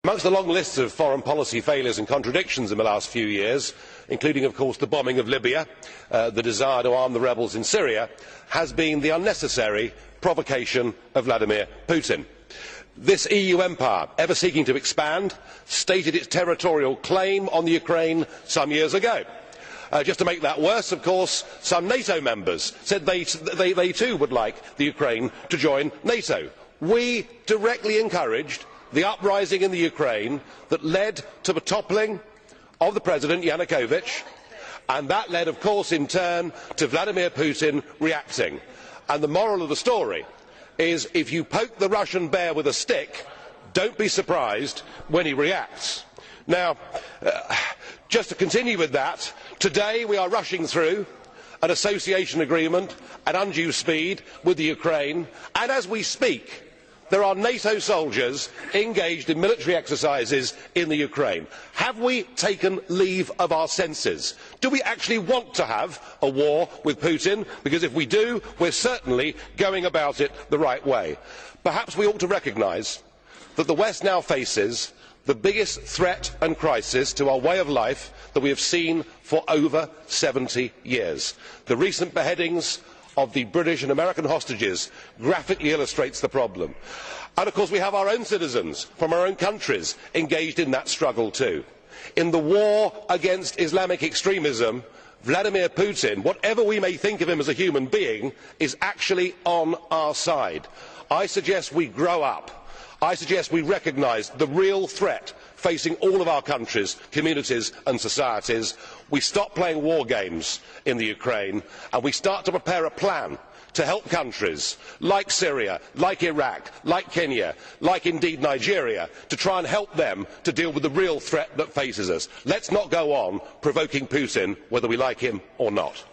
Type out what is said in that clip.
Amongst the long list of foreign policy failures and contradictions in the last few years, including of course the bombing of Libya, the desire to arm the rebels in Syria, has been the unnecessary provocation of Vladimir Putin. This EU empire, ever seeking to expand, stated its territorial claim on the Ukraine some years ago. Just to make that worse, of course, some NATO members said they too would like the Ukraine to join NATO. We directly encouraged the uprising in the Ukraine that led to the toppling of the President Yanukovych, and that led, of course, in turn to Vladimir Putin reacting. And the moral of the story is, if you poke the Russian bear with a stick, don't be surprised when he reacts. Now, just to continue with that, today we are rushing through an association agreement at undue speed with the Ukraine, and as we speak there are NATO soldiers engaged in military exercises in the Ukraine. Have we taken leave of our senses? Do we actually want to have a war with Putin? Because if we do, we are certainly going about it the right way. Perhaps we ought to recognise that the West now faces the biggest threat and crisis to our way of life that we have seen for over 70 years. The recent beheadings of the British and American hostages graphically illustrates the problem. And of course we have our own citizens from our own countries engaged in that struggle too. In the war against Islamic extremism, Vladimir Putin, whatever we may think of him as a human being, is actually on our side. I suggest we grow up. I suggest we recognise the real threat facing all of our countries, communities and societies. We stop playing war games in the Ukraine and we start to prepare a plan to help countries like Syria, like Iraq, like Kenya, like indeed Nigeria, to try and help them to deal with the real threat that faces us. Let us not go on provoking Putin whether we like him or not.